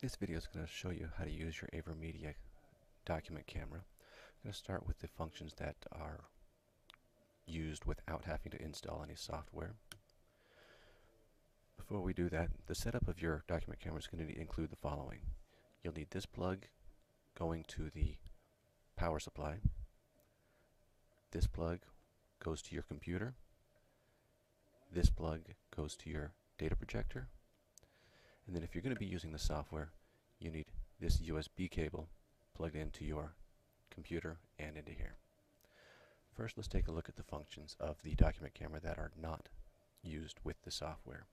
This video is going to show you how to use your Avermedia document camera. I'm going to start with the functions that are used without having to install any software. Before we do that, the setup of your document camera is going to include the following. You'll need this plug going to the power supply. This plug goes to your computer. This plug goes to your data projector. And then if you're going to be using the software, you need this USB cable plugged into your computer and into here. First, let's take a look at the functions of the document camera that are not used with the software.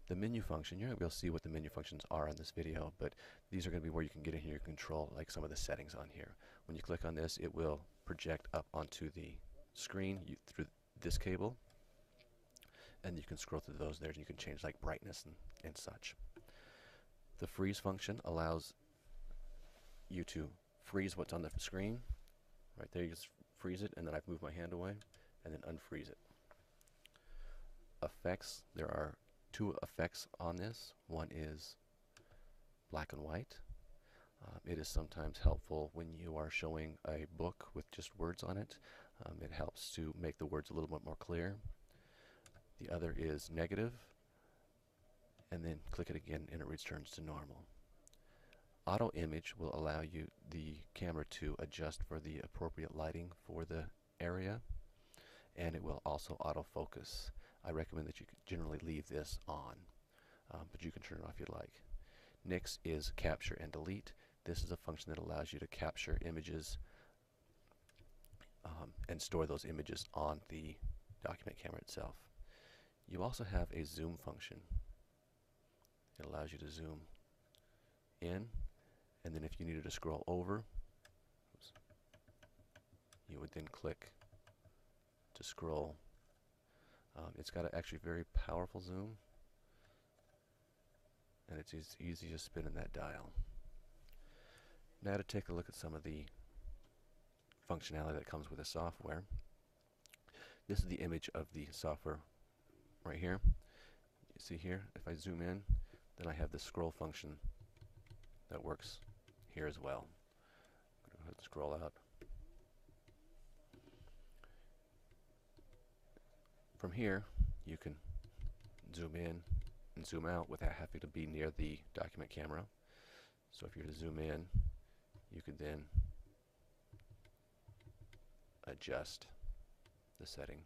The menu function, you're going to be able to see what the menu functions are in this video, but these are going to be where you can get in here and control like some of the settings on here. When you click on this, it will project up onto the screen through this cable, and you can scroll through those there and you can change like brightness and such. The freeze function allows you to freeze what's on the screen. Right there, you just freeze it, and then I've moved my hand away and then unfreeze it. Effects, there are two effects on this. One is black and white. It is sometimes helpful when you are showing a book with just words on it. It helps to make the words a little bit more clear. The other is negative, and then click it again and it returns to normal. Auto image will allow you the camera to adjust for the appropriate lighting for the area, and it will also autofocus. I recommend that you generally leave this on, but you can turn it off if you'd like. Next is capture and delete. This is a function that allows you to capture images and store those images on the document camera itself. You also have a zoom function. It allows you to zoom in, and then if you needed to scroll over, you would then click to scroll. It's got actually very powerful zoom, and it's easy to spin in that dial. Now to take a look at some of the functionality that comes with the software. This is the image of the software right here. You see here, if I zoom in, then I have the scroll function that works here as well. I'm going to go ahead and scroll out. From here, you can zoom in and zoom out without having to be near the document camera. So if you're to zoom in, you could then adjust the setting.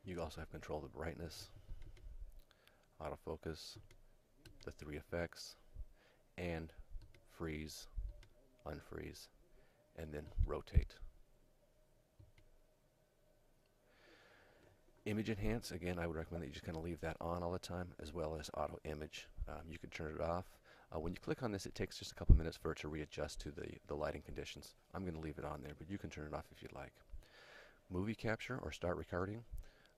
You also have control of the brightness, autofocus, the three effects, and freeze, unfreeze, and then rotate. Image enhance, again, I would recommend that you just kind of leave that on all the time, as well as auto image. You can turn it off. When you click on this, it takes just a couple minutes for it to readjust to the lighting conditions. I'm going to leave it on there, but you can turn it off if you'd like. Movie capture or start recording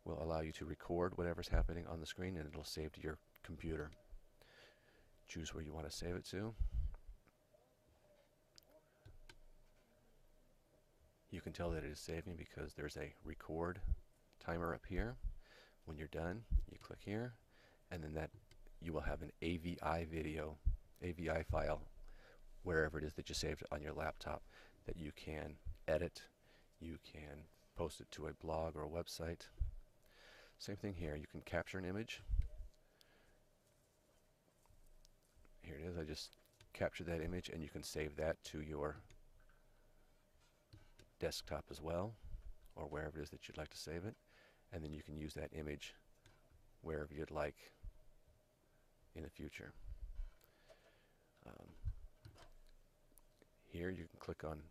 will allow you to record whatever's happening on the screen, and it'll save to your computer. Choose where you want to save it to. You can tell that it is saving because there's a record timer up here. When you're done, you click here, and then you will have an AVI file wherever it is that you saved it on your laptop that you can edit. You can post it to a blog or a website. Same thing here. You can capture an image. Here it is. I just captured that image, and you can save that to your desktop as well, or wherever it is that you'd like to save it. And then you can use that image wherever you'd like in the future. Here you can click on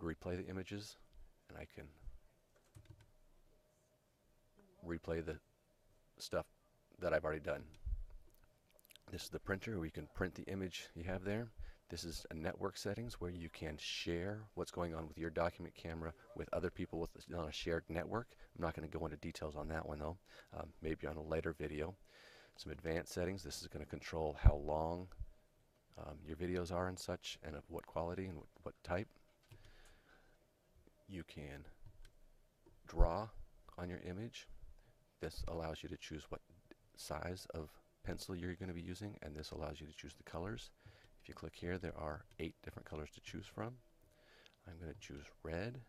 replay the images, and I can replay the stuff that I've already done. This is the printer where you can print the image you have there. This is a network settings where you can share what's going on with your document camera with other people on a shared network. I'm not going to go into details on that one though, maybe on a later video. Some advanced settings. This is going to control how long your videos are and such, and of what quality and what type. You can draw on your image. This allows you to choose what size of pencil you're going to be using, and this allows you to choose the colors. If you click here, there are 8 different colors to choose from. I'm going to choose red,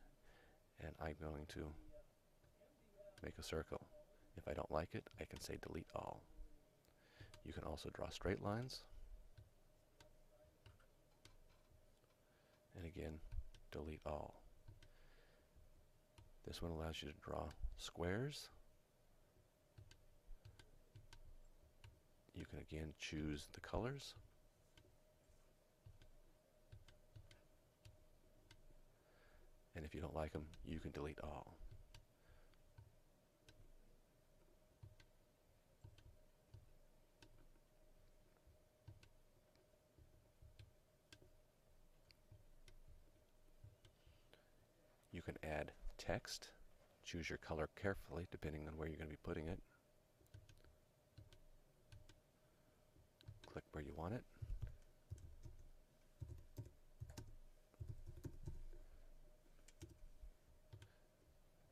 and I'm going to make a circle. If I don't like it, I can say delete all. You can also draw straight lines, and again, delete all. This one allows you to draw squares. You can again choose the colors. And if you don't like them, you can delete all. You can add text. Choose your color carefully depending on where you're going to be putting it. Click where you want it.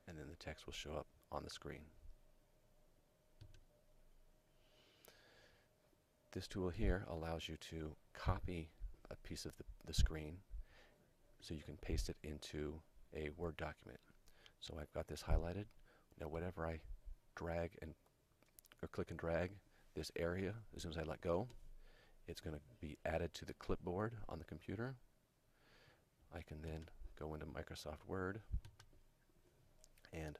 And then the text will show up on the screen. This tool here allows you to copy a piece of the screen so you can paste it into a Word document. So I've got this highlighted. Now whenever I drag and or click and drag this area, as soon as I let go, it's going to be added to the clipboard on the computer. I can then go into Microsoft Word and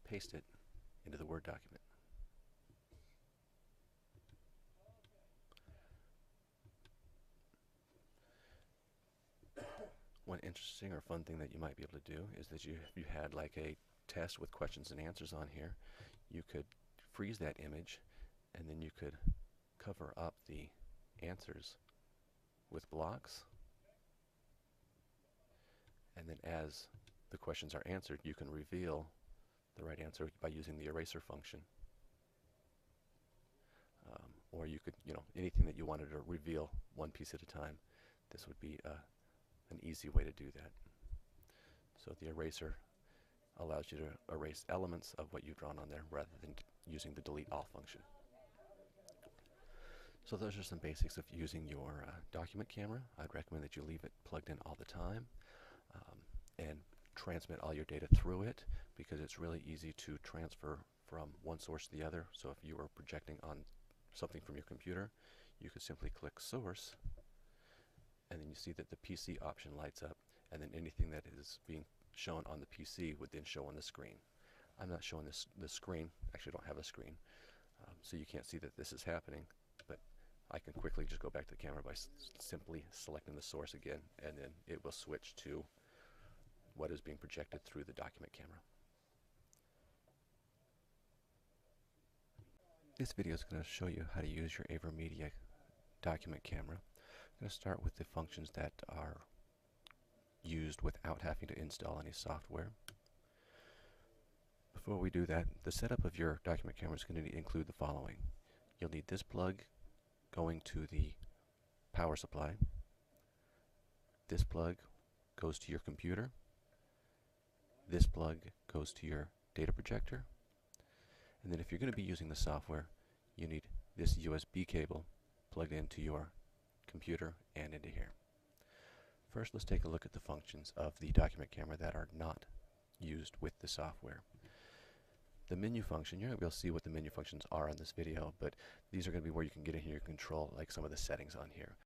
paste it into the Word document. One interesting or fun thing that you might be able to do is that if you had like a test with questions and answers on here, you could freeze that image and then you could cover up the answers with blocks, and then as the questions are answered, you can reveal the right answer by using the eraser function. Or you could, anything that you wanted to reveal one piece at a time, this would be an easy way to do that. So the eraser allows you to erase elements of what you've drawn on there rather than using the delete all function. So those are some basics of using your document camera. I'd recommend that you leave it plugged in all the time and transmit all your data through it, because it's really easy to transfer from one source to the other. So if you are projecting on something from your computer, you could simply click source, and then you see that the PC option lights up, and then anything that is being shown on the PC would then show on the screen. I'm not showing this screen. Actually, I don't have a screen, so you can't see that this is happening, but I can quickly just go back to the camera by simply selecting the source again, and then it will switch to what is being projected through the document camera. This video is going to show you how to use your Avermedia document camera. I'm going to start with the functions that are used without having to install any software. Before we do that, the setup of your document camera is going to include the following. You'll need this plug going to the power supply. This plug goes to your computer. This plug goes to your data projector. And then if you're going to be using the software, you need this USB cable plugged into your computer and into here. First, let's take a look at the functions of the document camera that are not used with the software. The menu function, you're not going to be able to see what the menu functions are on this video, but these are going to be where you can get in here and control like some of the settings on here.